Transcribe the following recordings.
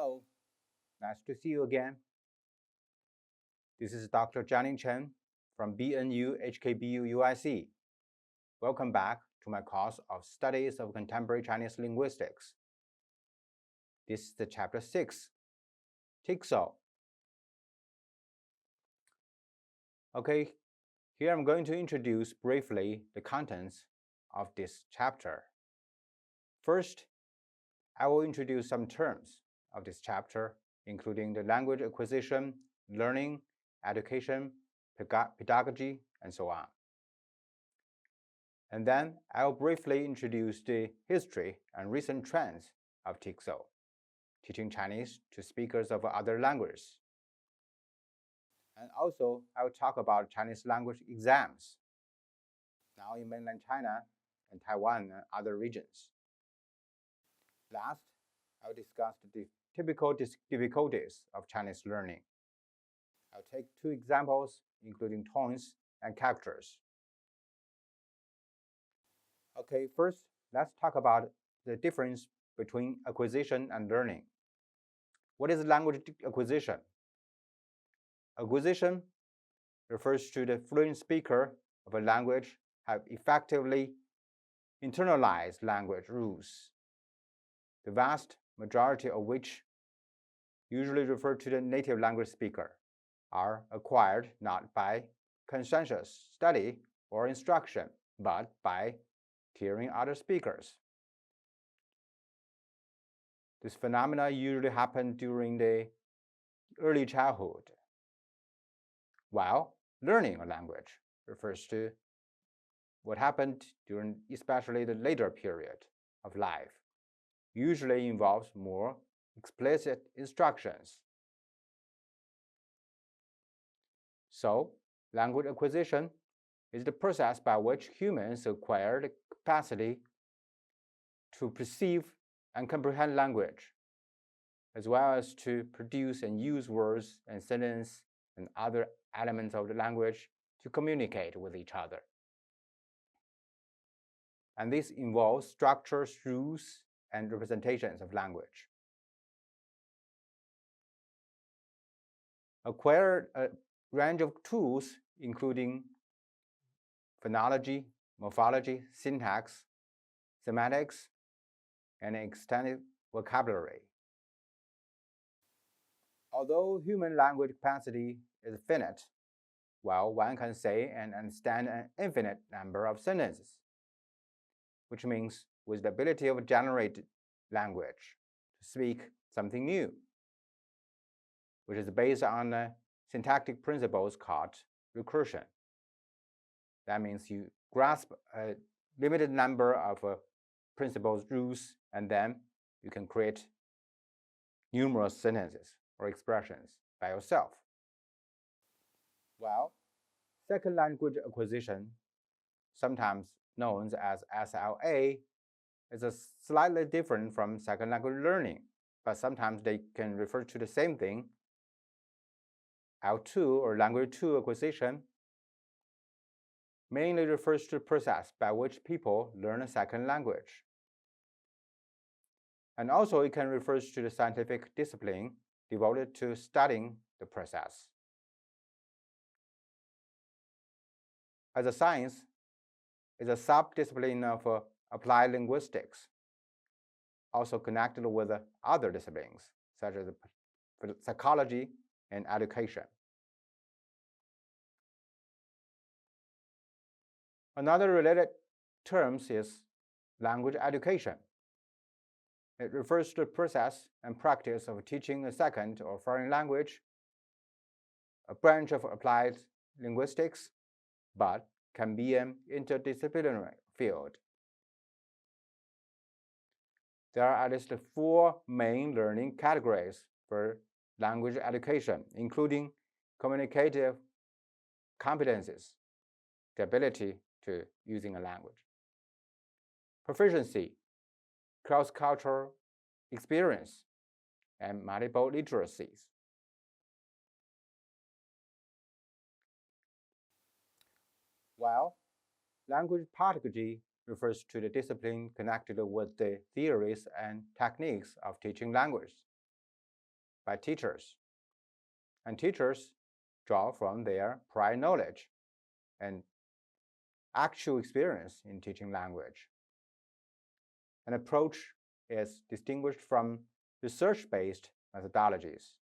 Hello, nice to see you again. This is Dr. Jianing Chen from BNU HKBU UIC. Welcome back to my course of Studies of Contemporary Chinese Linguistics. This is the Chapter 6, TCSOL. Okay, here I'm going to introduce briefly the contents of this chapter. First, I will introduce some terms of this chapter, including the language acquisition, learning, education, pedagogy, and so on. And then I'll briefly introduce the history and recent trends of TCSOL, teaching Chinese to speakers of other languages. And also, I will talk about Chinese language exams, now in mainland China and Taiwan and other regions. Last, I will discuss the typical difficulties of Chinese learning. I'll take two examples, including tones and characters. Okay, first, let's talk about the difference between acquisition and learning. What is language acquisition? Acquisition refers to the fluent speaker of a language have effectively internalized language rules, the vast majority of which, usually refer to the native language speaker, are acquired not by conscientious study or instruction, but by hearing other speakers. This phenomenon usually happens during the early childhood, while learning a language refers to what happened during especially the later period of life, usually involves more explicit instructions. So, language acquisition is the process by which humans acquire the capacity to perceive and comprehend language, as well as to produce and use words and sentences and other elements of the language to communicate with each other. And this involves structures, rules, and representations of language. Acquire a range of tools, including phonology, morphology, syntax, semantics, and extended vocabulary. Although human language capacity is finite, well, one can say and understand an infinite number of sentences, which means with the ability of generated language to speak something new, which is based on syntactic principles called recursion. That means you grasp a limited number of principles, rules, and then you can create numerous sentences or expressions by yourself. Well, second language acquisition, sometimes known as SLA, is slightly different from second language learning, but sometimes they can refer to the same thing. L2 or language 2 acquisition mainly refers to the process by which people learn a second language. And also it can refer to the scientific discipline devoted to studying the process. As a science, it's a sub-discipline of applied linguistics, also connected with other disciplines, such as psychology and education. Another related term is language education. It refers to the process and practice of teaching a second or foreign language, a branch of applied linguistics, but can be an interdisciplinary field. There are at least 4 main learning categories for language education, including communicative competencies, the ability to using a language, proficiency, cross-cultural experience, and multiple literacies. While language pedagogy refers to the discipline connected with the theories and techniques of teaching language. by teachers, and teachers draw from their prior knowledge and actual experience in teaching language. An approach is distinguished from research-based methodologies.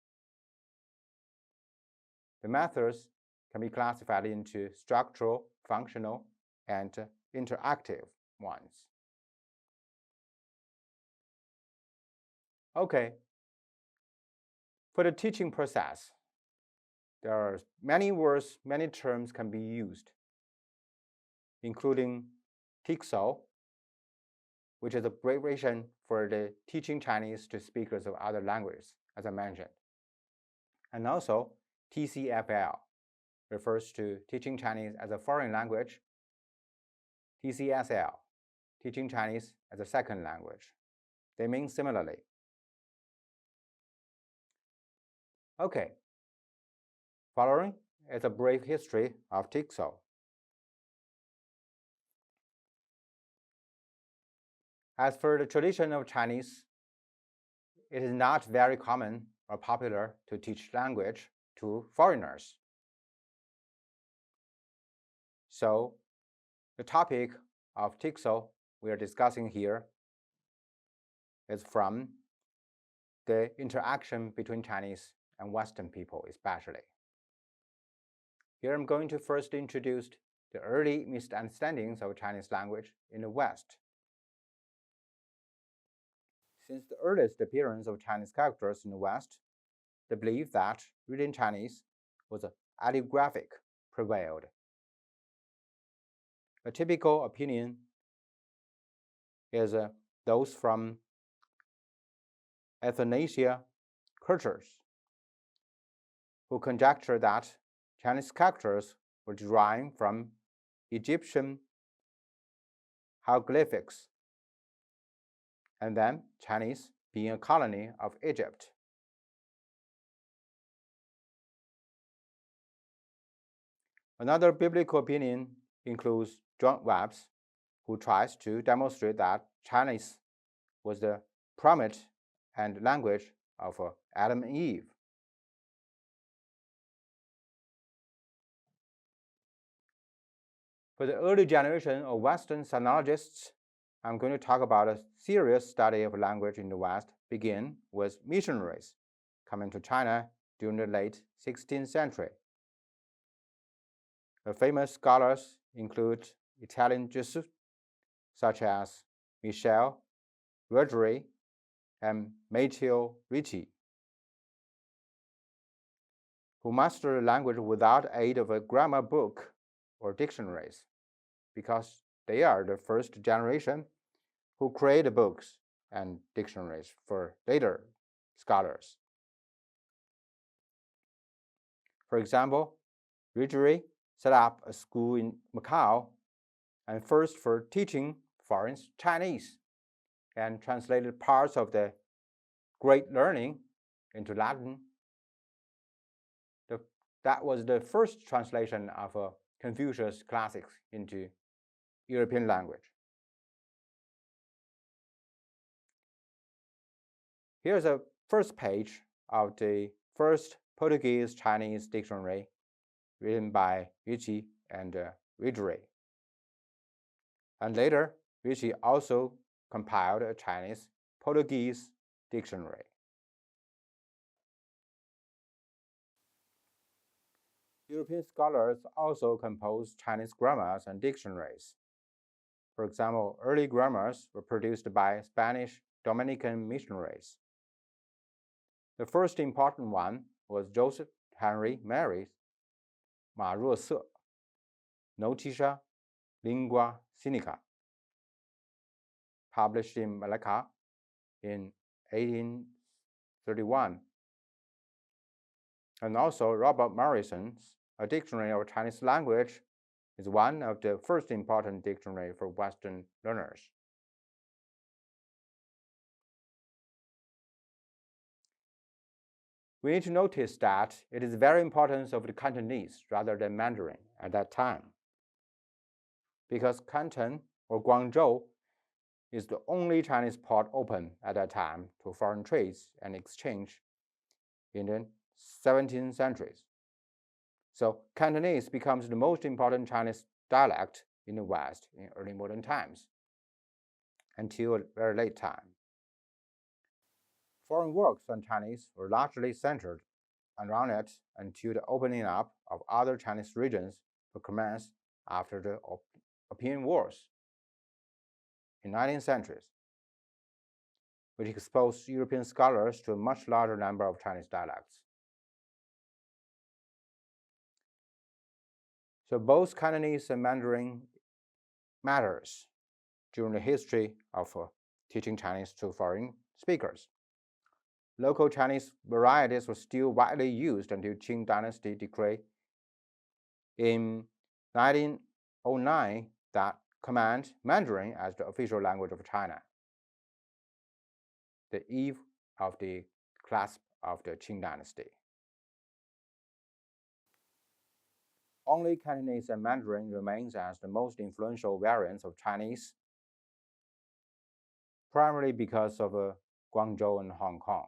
The methods can be classified into structural, functional, and interactive ones. Okay, for the teaching process, there are many words, many terms can be used, including TCSOL, which is abbreviation for the teaching Chinese to speakers of other languages, as I mentioned. And also TCFL refers to teaching Chinese as a foreign language, TCSL, teaching Chinese as a second language. They mean similarly. Okay, following is a brief history of TCSOL. As for the tradition of Chinese, it is not very common or popular to teach language to foreigners. So the topic of TCSOL we are discussing here is from the interaction between Chinese and Western people especially. Here I'm going to first introduce the early misunderstandings of Chinese language in the West. Since the earliest appearance of Chinese characters in the West, the belief that reading Chinese was ideographic prevailed. A typical opinion is those from Athanasia cultures, who conjecture that Chinese characters were derived from Egyptian hieroglyphics, and then Chinese being a colony of Egypt. Another biblical opinion includes John Webb's, who tries to demonstrate that Chinese was the primate and language of Adam and Eve. For the early generation of Western sinologists, I'm going to talk about a serious study of language in the West, begin with missionaries coming to China during the late 16th century. The famous scholars include Italian Jesuits such as Michel Vergerie and Matteo Ricci, who mastered the language without aid of a grammar book or dictionaries, because they are the first generation who created books and dictionaries for later scholars. For example, Vergerie set up a school in Macau and first for teaching foreigners Chinese, and translated parts of the Great Learning into Latin. That was the first translation of Confucius classics into European language. Here's a first page of the first Portuguese-Chinese dictionary written by Ricci and Vergerie. And later, Ricci also compiled a Chinese-Portuguese dictionary. European scholars also composed Chinese grammars and dictionaries. For example, early grammars were produced by Spanish Dominican missionaries. The first important one was Joseph Henry Mary's Ma Ruo Se, Notitia Lingua Sinica, published in Malacca in 1831. And also Robert Morrison's A Dictionary of Chinese Language is one of the first important dictionary for Western learners. We need to notice that it is very important of the Cantonese rather than Mandarin at that time, because Canton or Guangzhou is the only Chinese port open at that time to foreign trades and exchange, in the 17th centuries. So Cantonese becomes the most important Chinese dialect in the West in early modern times until a very late time. Foreign works on Chinese were largely centered around it until the opening up of other Chinese regions commenced after the Opium Wars in 19th centuries, which exposed European scholars to a much larger number of Chinese dialects. So both Cantonese and Mandarin matters during the history of teaching Chinese to foreign speakers. Local Chinese varieties were still widely used until Qing Dynasty decree in 1909 that command Mandarin as the official language of China, the eve of the collapse of the Qing Dynasty. Only Cantonese and Mandarin remains as the most influential variants of Chinese, primarily because of Guangzhou and Hong Kong.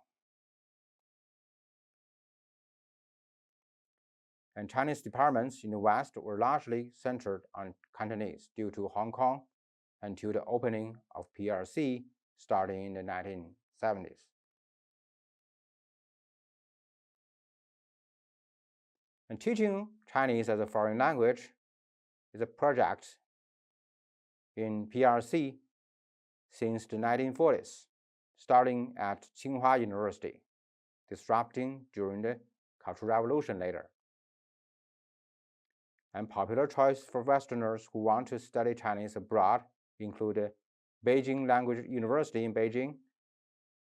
And Chinese departments in the West were largely centered on Cantonese due to Hong Kong until the opening of PRC starting in the 1970s. And teaching Chinese as a foreign language is a project in PRC since the 1940s, starting at Tsinghua University, disrupting during the Cultural Revolution later. And popular choice for Westerners who want to study Chinese abroad include Beijing Language University in Beijing,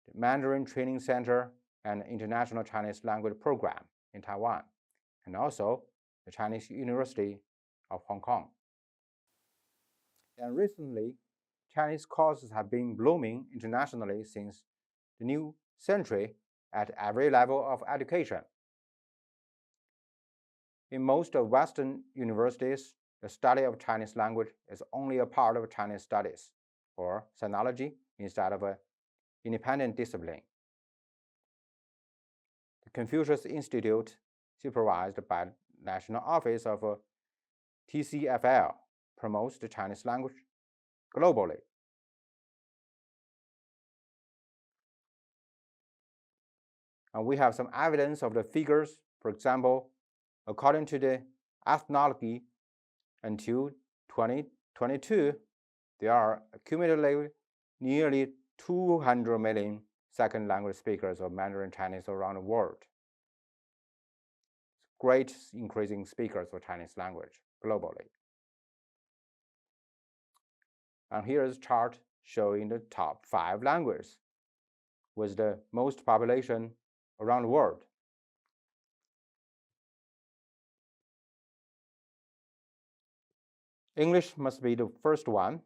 the Mandarin Training Center, and International Chinese Language Program in Taiwan, and also the Chinese University of Hong Kong. And recently, Chinese courses have been blooming internationally since the new century at every level of education. In most of Western universities, the study of Chinese language is only a part of Chinese studies, or sinology, instead of an independent discipline. The Confucius Institute, supervised by the National Office of TCFL, promotes the Chinese language globally. And we have some evidence of the figures. For example, according to the ethnology, until 2022, there are cumulatively nearly 200 million second language speakers of Mandarin Chinese around the world. Great increasing speakers of Chinese language globally. And here is a chart showing the top 5 languages with the most population around the world. English must be the first one,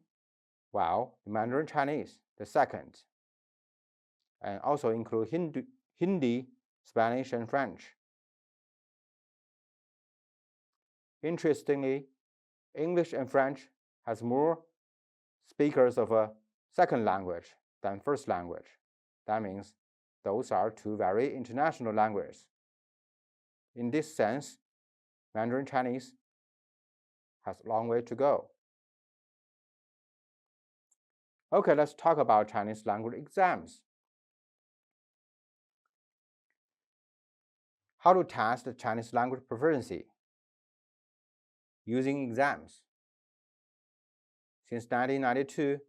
while Mandarin Chinese the second, and also include Hindi, Spanish, and French. Interestingly, English and French has more speakers of a second language than first language. That means those are two very international languages. In this sense, Mandarin Chinese has a long way to go. Okay, let's talk about Chinese language exams. How to test the Chinese language proficiency using exams. Since 1992,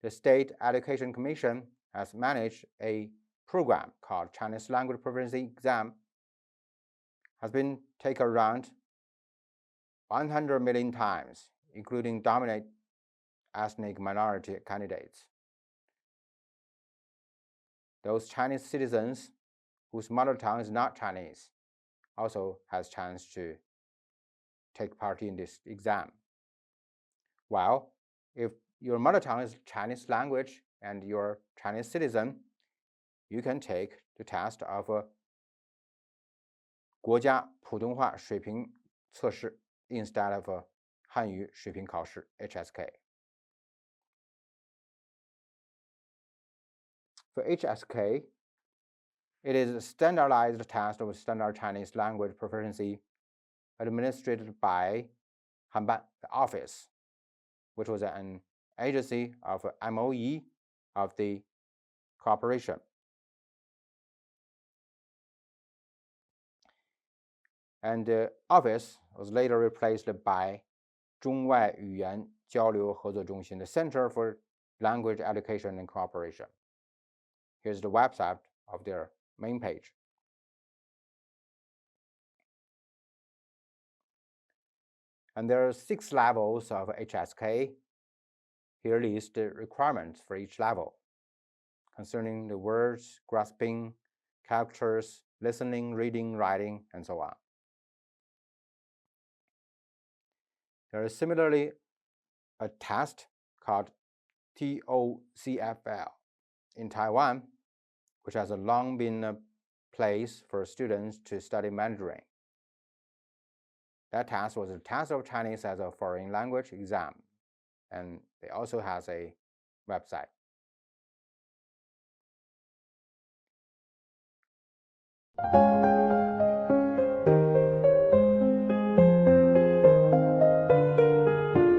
the State Education Commission has managed a program called Chinese Language Proficiency Exam. Has been taken around 100 million times, including dominant ethnic minority candidates. Those Chinese citizens whose mother tongue is not Chinese also has chance to take part in this exam. While if your mother tongue is Chinese language and you're Chinese citizen, you can take the test of 国家普通话水平测试 instead of 汉语水平考试 HSK. For HSK, It is a standardized test of standard Chinese language proficiency administered by Hanban, the office, which was an agency of MOE of the corporation. And the office was later replaced by 中外语言交流合作中心, the Center for Language Education and Cooperation. Here's the website of their main page. And there are 6 levels of HSK. Here lists the requirements for each level concerning the words, grasping, characters, listening, reading, writing, and so on. There is similarly a test called TOCFL in Taiwan, which has long been a place for students to study Mandarin. That test was a test of Chinese as a foreign language exam, and it also has a website.